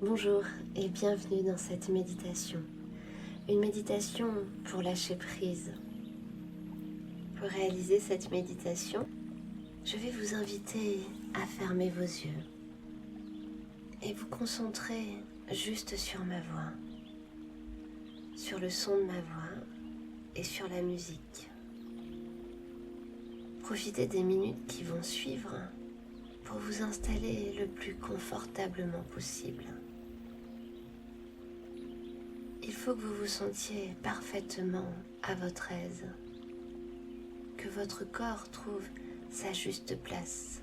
Bonjour et bienvenue dans cette méditation. Une méditation pour lâcher prise. Pour réaliser cette méditation, je vais vous inviter à fermer vos yeux et vous concentrer juste sur ma voix, sur le son de ma voix et sur la musique. Profitez des minutes qui vont suivre pour vous installer le plus confortablement possible. Il faut que vous vous sentiez parfaitement à votre aise, que votre corps trouve sa juste place.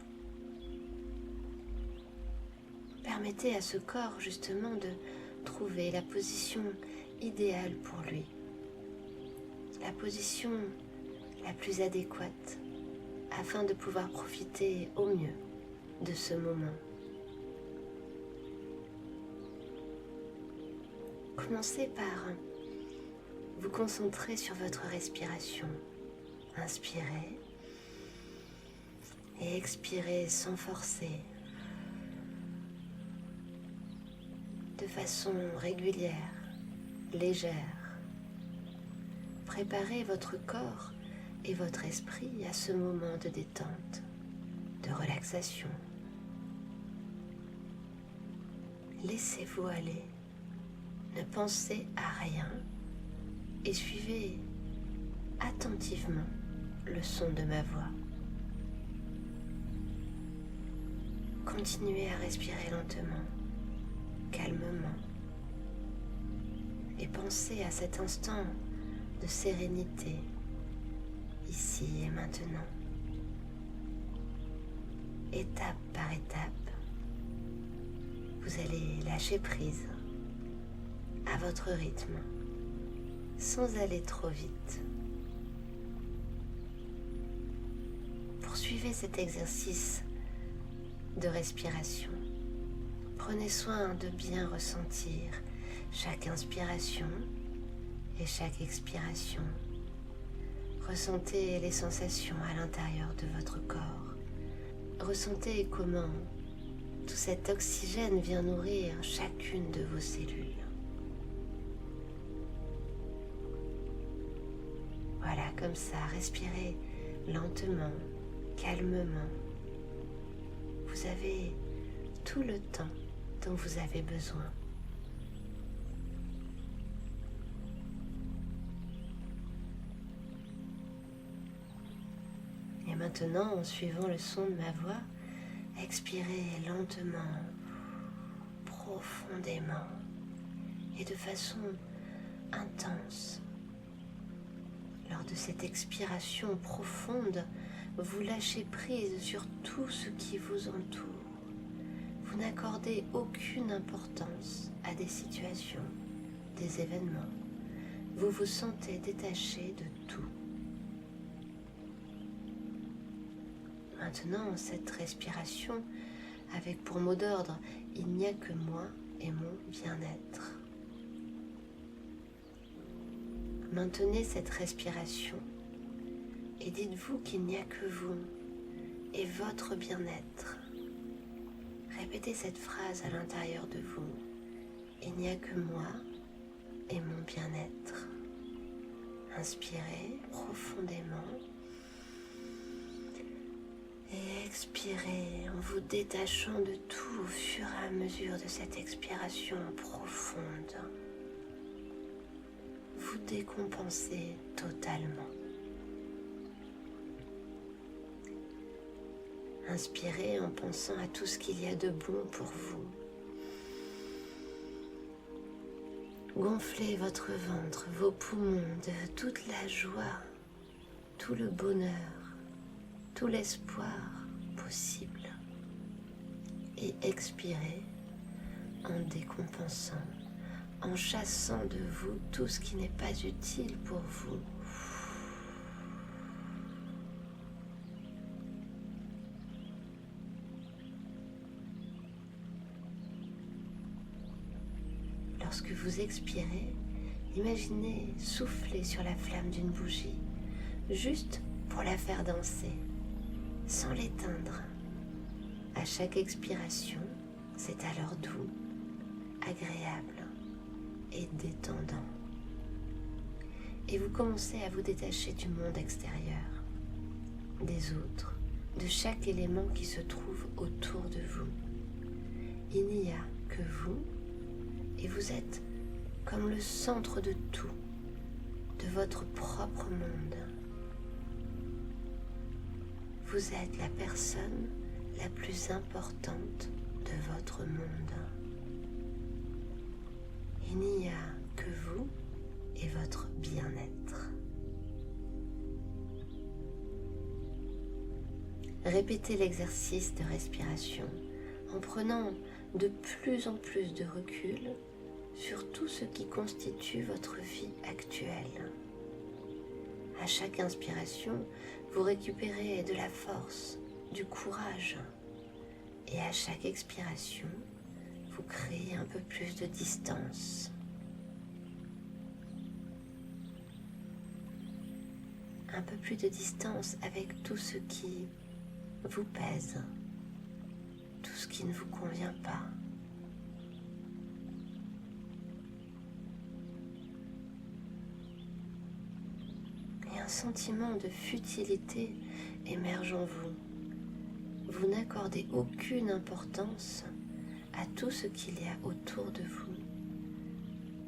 Permettez à ce corps justement de trouver la position idéale pour lui, la position la plus adéquate afin de pouvoir profiter au mieux de ce moment. Commencez par vous concentrer sur votre respiration. Inspirez et expirez sans forcer, de façon régulière, légère. Préparez votre corps et votre esprit à ce moment de détente, de relaxation. Laissez-vous aller. Ne pensez à rien et suivez attentivement le son de ma voix. Continuez à respirer lentement, calmement et pensez à cet instant de sérénité, ici et maintenant. Étape par étape, vous allez lâcher prise à votre rythme, sans aller trop vite. Poursuivez cet exercice de respiration. Prenez soin de bien ressentir chaque inspiration et chaque expiration. Ressentez les sensations à l'intérieur de votre corps. Ressentez comment tout cet oxygène vient nourrir chacune de vos cellules. Voilà, comme ça, respirez lentement, calmement. Vous avez tout le temps dont vous avez besoin. Et maintenant, en suivant le son de ma voix, expirez lentement, profondément et de façon intense. Lors de cette expiration profonde, vous lâchez prise sur tout ce qui vous entoure. Vous n'accordez aucune importance à des situations, des événements. Vous vous sentez détaché de tout. Maintenant, cette respiration, avec pour mot d'ordre « Il n'y a que moi et mon bien-être ». Maintenez cette respiration et dites-vous qu'il n'y a que vous et votre bien-être. Répétez cette phrase à l'intérieur de vous. Il n'y a que moi et mon bien-être. Inspirez profondément et expirez en vous détachant de tout au fur et à mesure de cette expiration profonde. Vous décompensez totalement. Inspirez en pensant à tout ce qu'il y a de bon pour vous. Gonflez votre ventre, vos poumons de toute la joie, tout le bonheur, tout l'espoir possible. Et expirez en décompensant, en chassant de vous tout ce qui n'est pas utile pour vous. Lorsque vous expirez, imaginez souffler sur la flamme d'une bougie, juste pour la faire danser, sans l'éteindre. À chaque expiration, c'est alors doux agréable et détendant. Et vous commencez à vous détacher du monde extérieur, des autres, de chaque élément qui se trouve autour de vous. Il n'y a que vous, et vous êtes comme le centre de tout, de votre propre monde. Vous êtes la personne la plus importante de votre monde. Il n'y a que vous et votre bien-être. Répétez l'exercice de respiration en prenant de plus en plus de recul sur tout ce qui constitue votre vie actuelle. À chaque inspiration, vous récupérez de la force, du courage, et à chaque expiration, vous créez un peu plus de distance. Un peu plus de distance avec tout ce qui vous pèse, tout ce qui ne vous convient pas. Et un sentiment de futilité émerge en vous. Vous n'accordez aucune importance à tout ce qu'il y a autour de vous.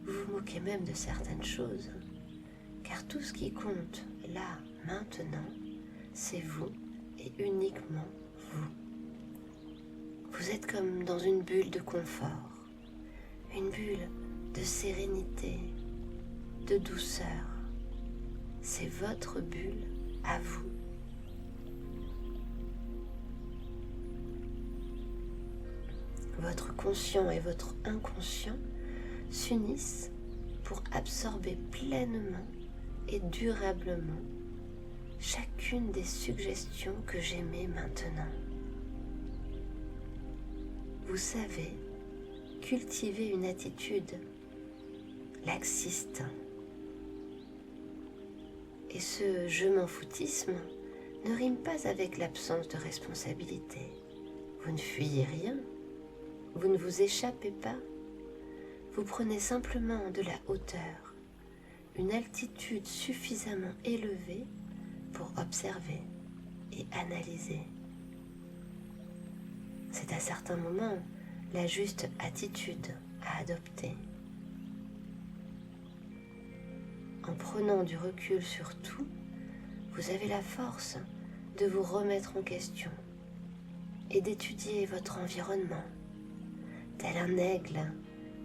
Vous vous moquez même de certaines choses, car tout ce qui compte là, maintenant, c'est vous et uniquement vous. Vous êtes comme dans une bulle de confort, une bulle de sérénité, de douceur. C'est votre bulle à vous. Votre conscient et votre inconscient s'unissent pour absorber pleinement et durablement chacune des suggestions que j'émets maintenant. Vous savez cultiver une attitude laxiste. Et ce « je m'en foutisme » ne rime pas avec l'absence de responsabilité. Vous ne fuyez rien, vous ne vous échappez pas, vous prenez simplement de la hauteur, une altitude suffisamment élevée pour observer et analyser. C'est à certains moments la juste attitude à adopter. En prenant du recul sur tout, vous avez la force de vous remettre en question et d'étudier votre environnement, tel un aigle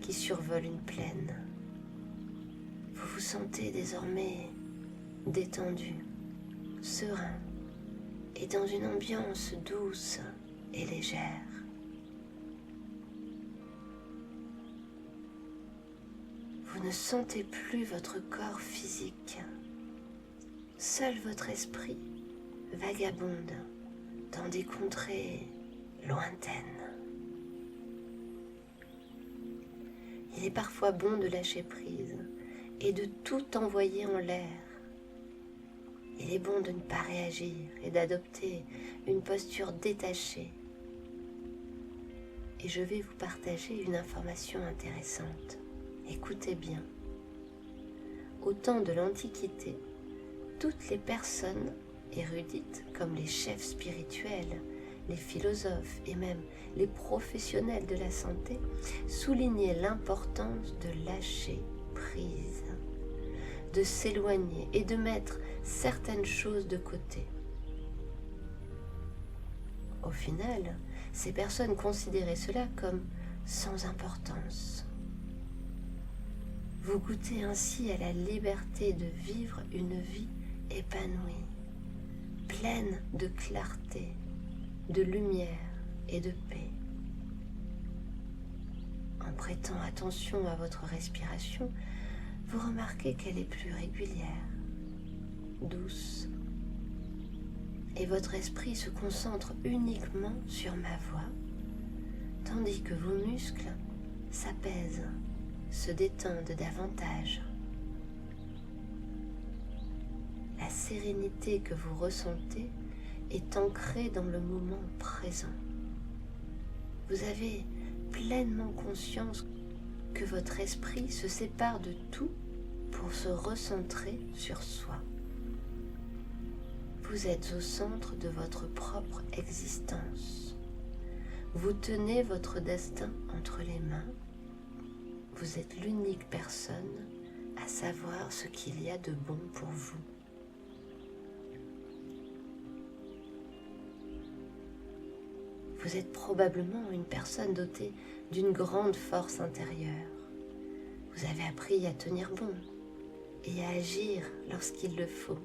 qui survole une plaine. Vous vous sentez désormais détendu, serein et dans une ambiance douce et légère. Vous ne sentez plus votre corps physique. Seul votre esprit vagabonde dans des contrées lointaines. Il est parfois bon de lâcher prise et de tout envoyer en l'air. Il est bon de ne pas réagir et d'adopter une posture détachée. Et je vais vous partager une information intéressante. Écoutez bien. Au temps de l'Antiquité, toutes les personnes érudites, comme les chefs spirituels, les philosophes et même les professionnels de la santé, soulignaient l'importance de lâcher prise, de s'éloigner et de mettre certaines choses de côté. Au final, ces personnes considéraient cela comme sans importance. Vous goûtez ainsi à la liberté de vivre une vie épanouie, pleine de clarté, de lumière et de paix. En prêtant attention à votre respiration, vous remarquez qu'elle est plus régulière, douce, et votre esprit se concentre uniquement sur ma voix, tandis que vos muscles s'apaisent, se détendent davantage. La sérénité que vous ressentez est ancrée dans le moment présent. Vous avez pleinement conscience que votre esprit se sépare de tout pour se recentrer sur soi. Vous êtes au centre de votre propre existence. Vous tenez votre destin entre les mains. Vous êtes l'unique personne à savoir ce qu'il y a de bon pour vous. Vous êtes probablement une personne dotée d'une grande force intérieure. Vous avez appris à tenir bon et à agir lorsqu'il le faut.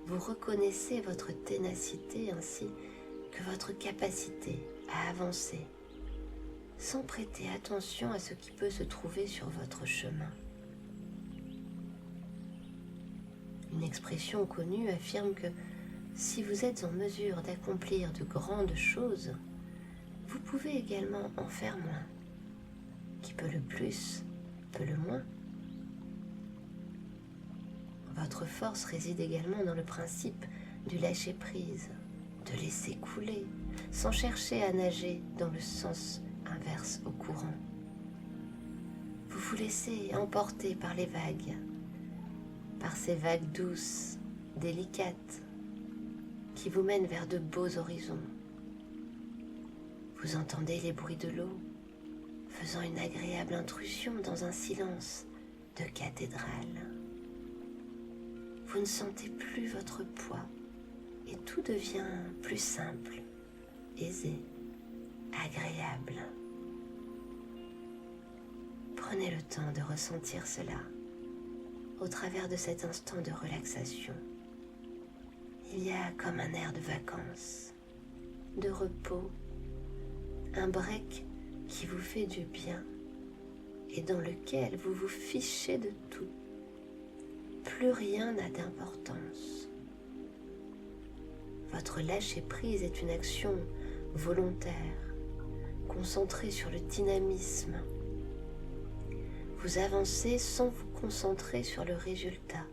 Vous reconnaissez votre ténacité ainsi que votre capacité à avancer, sans prêter attention à ce qui peut se trouver sur votre chemin. Une expression connue affirme que si vous êtes en mesure d'accomplir de grandes choses, vous pouvez également en faire moins. Qui peut le plus, peut le moins. Votre force réside également dans le principe du lâcher-prise, de laisser couler, sans chercher à nager dans le sens inverse au courant. Vous vous laissez emporter par les vagues, par ces vagues douces, délicates, qui vous mènent vers de beaux horizons. Vous entendez les bruits de l'eau, faisant une agréable intrusion dans un silence de cathédrale. Vous ne sentez plus votre poids et tout devient plus simple, aisé, agréable. Prenez le temps de ressentir cela au travers de cet instant de relaxation. Il y a comme un air de vacances, de repos, un break qui vous fait du bien et dans lequel vous vous fichez de tout. Plus rien n'a d'importance. Votre lâcher-prise est une action volontaire, concentrée sur le dynamisme. Vous avancez sans vous concentrer sur le résultat,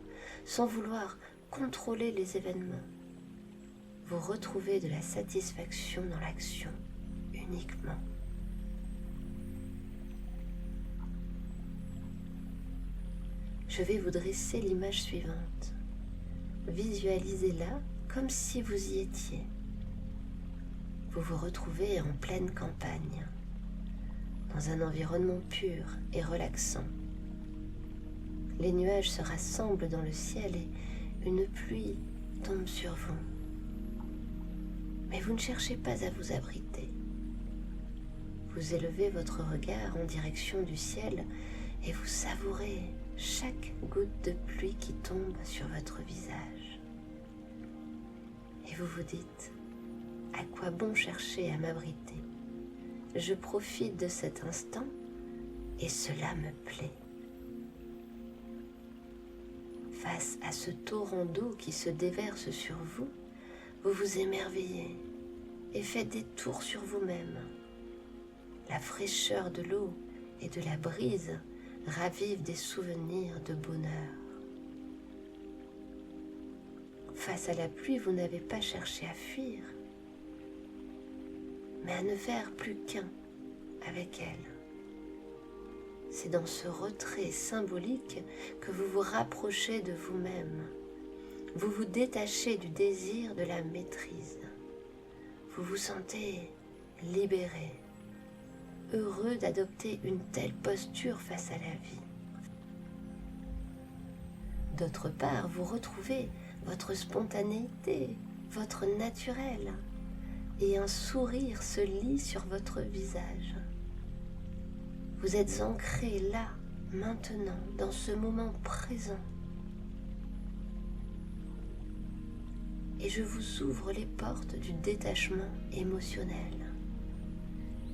sans vouloir contrôler les événements. Vous retrouvez de la satisfaction dans l'action uniquement. Je vais vous dresser l'image suivante. Visualisez-la comme si vous y étiez. Vous vous retrouvez en pleine campagne, dans un environnement pur et relaxant. Les nuages se rassemblent dans le ciel et une pluie tombe sur vous. Mais vous ne cherchez pas à vous abriter. Vous élevez votre regard en direction du ciel et vous savourez chaque goutte de pluie qui tombe sur votre visage. Et vous vous dites, à quoi bon chercher à m'abriter? Je profite de cet instant et cela me plaît. Face à ce torrent d'eau qui se déverse sur vous, vous vous émerveillez et faites des tours sur vous-même. La fraîcheur de l'eau et de la brise ravivent des souvenirs de bonheur. Face à la pluie, vous n'avez pas cherché à fuir, mais à ne faire plus qu'un avec elle. C'est dans ce retrait symbolique que vous vous rapprochez de vous-même. Vous vous détachez du désir de la maîtrise. Vous vous sentez libéré, heureux d'adopter une telle posture face à la vie. D'autre part, vous retrouvez votre spontanéité, votre naturel, et un sourire se lit sur votre visage. Vous êtes ancré là, maintenant, dans ce moment présent. Et je vous ouvre les portes du détachement émotionnel,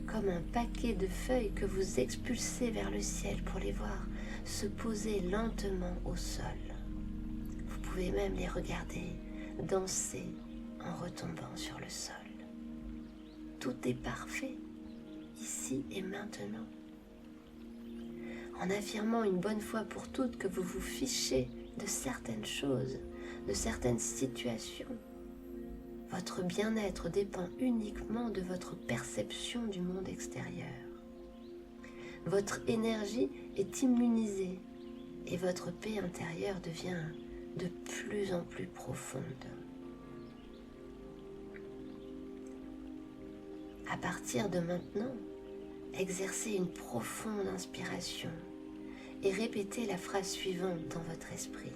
comme un paquet de feuilles que vous expulsez vers le ciel pour les voir se poser lentement au sol. Vous pouvez même les regarder danser en retombant sur le sol. Tout est parfait, ici et maintenant. En affirmant une bonne fois pour toutes que vous vous fichez de certaines choses, de certaines situations, votre bien-être dépend uniquement de votre perception du monde extérieur. Votre énergie est immunisée et votre paix intérieure devient de plus en plus profonde. À partir de maintenant, exercez une profonde inspiration et répétez la phrase suivante dans votre esprit.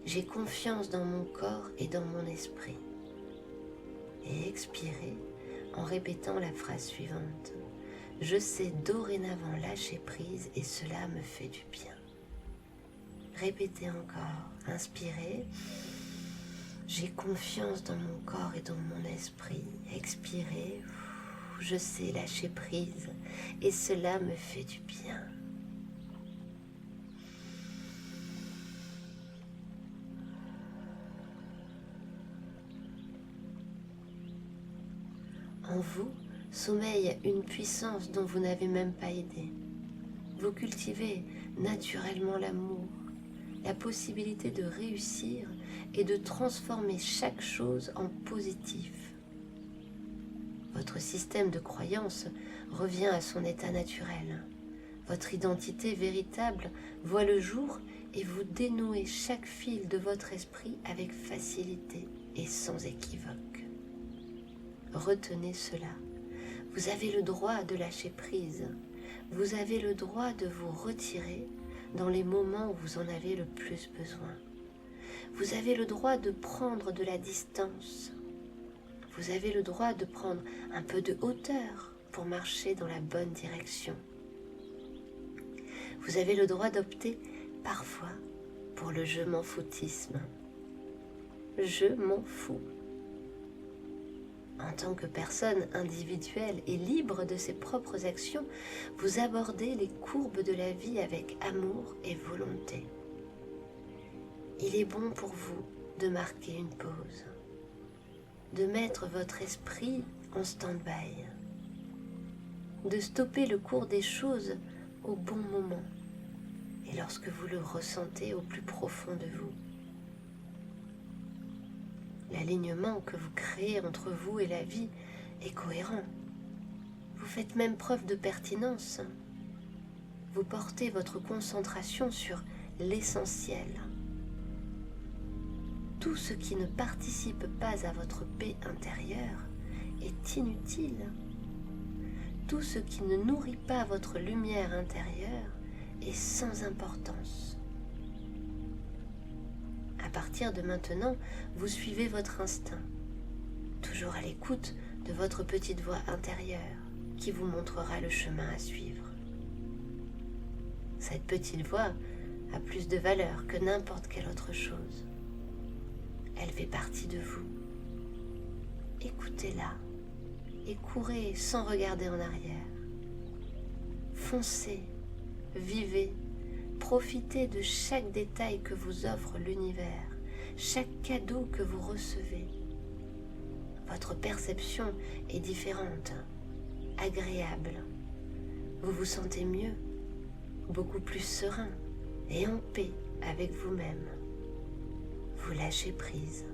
J'ai confiance dans mon corps et dans mon esprit. Et expirez en répétant la phrase suivante. Je sais dorénavant lâcher prise et cela me fait du bien. Répétez encore. Inspirez. J'ai confiance dans mon corps et dans mon esprit. Expirez. Je sais lâcher prise et cela me fait du bien. En vous sommeille une puissance dont vous n'avez même pas idée. Vous cultivez naturellement l'amour, la possibilité de réussir et de transformer chaque chose en positif. Votre système de croyance revient à son état naturel. Votre identité véritable voit le jour et vous dénouez chaque fil de votre esprit avec facilité et sans équivoque. Retenez cela. Vous avez le droit de lâcher prise. Vous avez le droit de vous retirer dans les moments où vous en avez le plus besoin. Vous avez le droit de prendre de la distance. Vous avez le droit de prendre un peu de hauteur pour marcher dans la bonne direction. Vous avez le droit d'opter parfois pour le je m'en foutisme. Je m'en fous. En tant que personne individuelle et libre de ses propres actions, vous abordez les courbes de la vie avec amour et volonté. Il est bon pour vous de marquer une pause, de mettre votre esprit en stand-by, de stopper le cours des choses au bon moment et lorsque vous le ressentez au plus profond de vous. L'alignement que vous créez entre vous et la vie est cohérent. Vous faites même preuve de pertinence. Vous portez votre concentration sur l'essentiel. Tout ce qui ne participe pas à votre paix intérieure est inutile. Tout ce qui ne nourrit pas votre lumière intérieure est sans importance. À partir de maintenant, vous suivez votre instinct, toujours à l'écoute de votre petite voix intérieure qui vous montrera le chemin à suivre. Cette petite voix a plus de valeur que n'importe quelle autre chose. Elle fait partie de vous. Écoutez-la et courez sans regarder en arrière. Foncez, vivez. Profitez de chaque détail que vous offre l'univers, chaque cadeau que vous recevez. Votre perception est différente, agréable. Vous vous sentez mieux, beaucoup plus serein et en paix avec vous-même. Vous lâchez prise.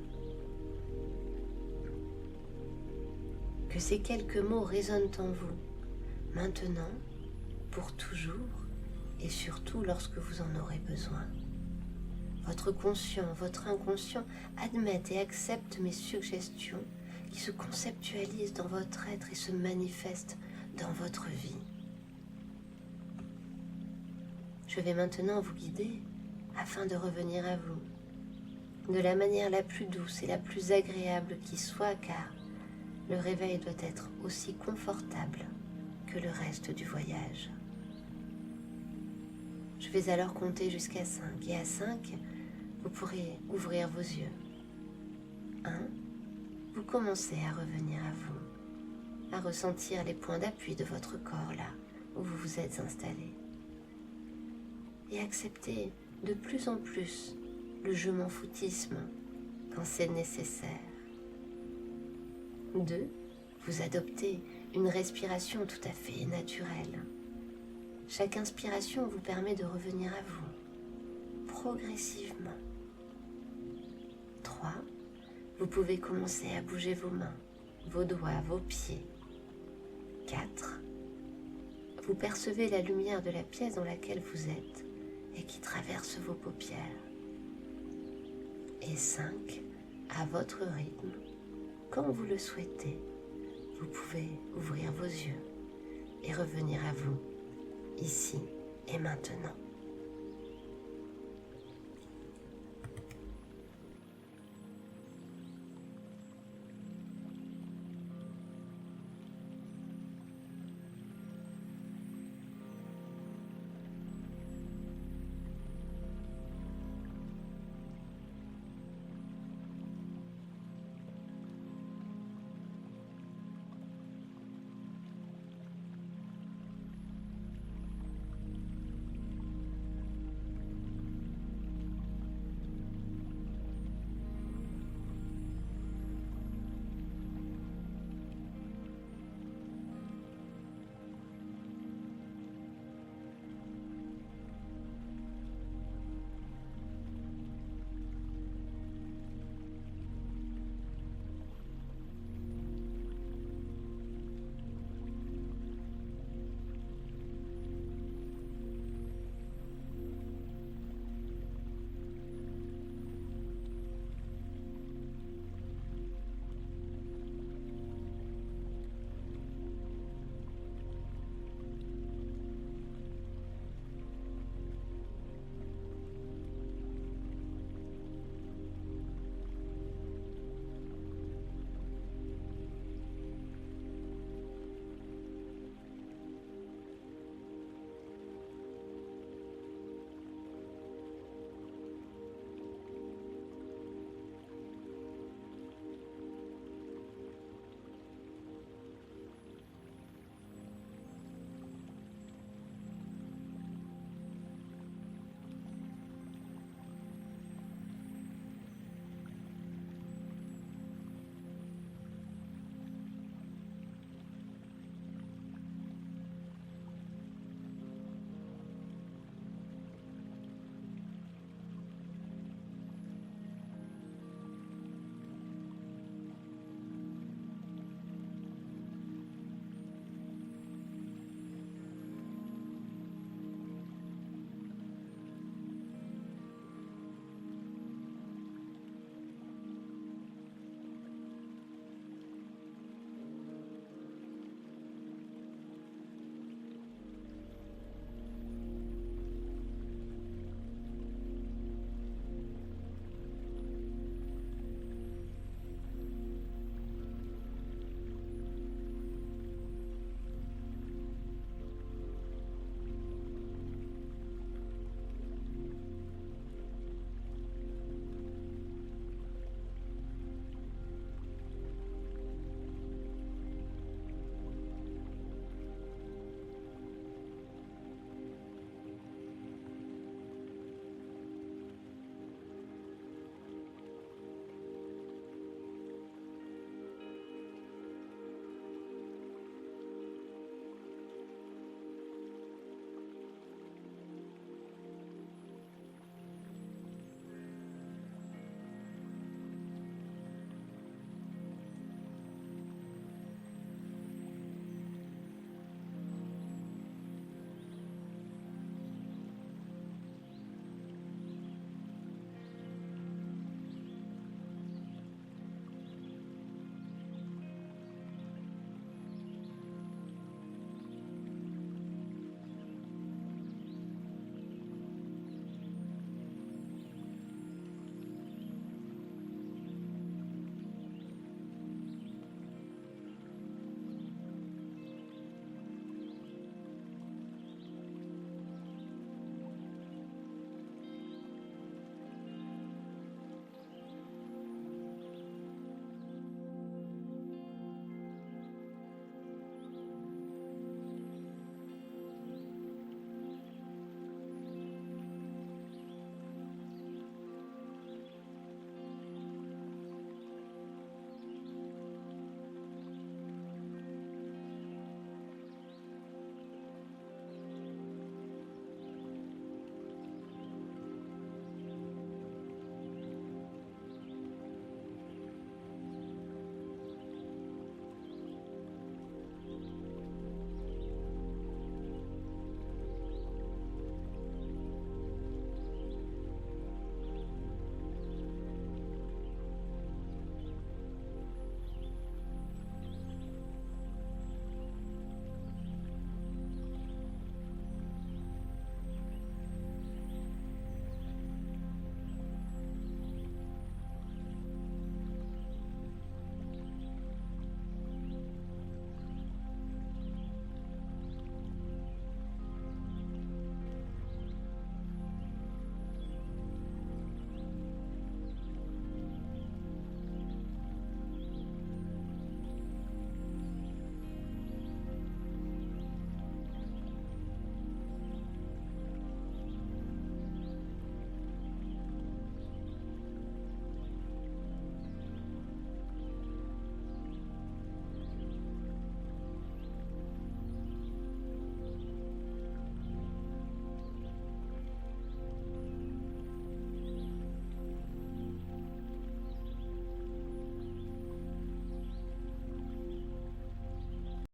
Que ces quelques mots résonnent en vous, maintenant, pour toujours, et surtout lorsque vous en aurez besoin. Votre conscient, votre inconscient admettent et acceptent mes suggestions qui se conceptualisent dans votre être et se manifestent dans votre vie. Je vais maintenant vous guider afin de revenir à vous, de la manière la plus douce et la plus agréable qui soit, car le réveil doit être aussi confortable que le reste du voyage. Je vais alors compter jusqu'à 5 et à 5, vous pourrez ouvrir vos yeux. 1, vous commencez à revenir à vous, à ressentir les points d'appui de votre corps là où vous vous êtes installé. Et acceptez de plus en plus le je m'en foutisme quand c'est nécessaire. 2, vous adoptez une respiration tout à fait naturelle. Chaque inspiration vous permet de revenir à vous, progressivement. 3, vous pouvez commencer à bouger vos mains, vos doigts, vos pieds. 4, vous percevez la lumière de la pièce dans laquelle vous êtes et qui traverse vos paupières. Et 5, à votre rythme, quand vous le souhaitez, vous pouvez ouvrir vos yeux et revenir à vous, ici et maintenant.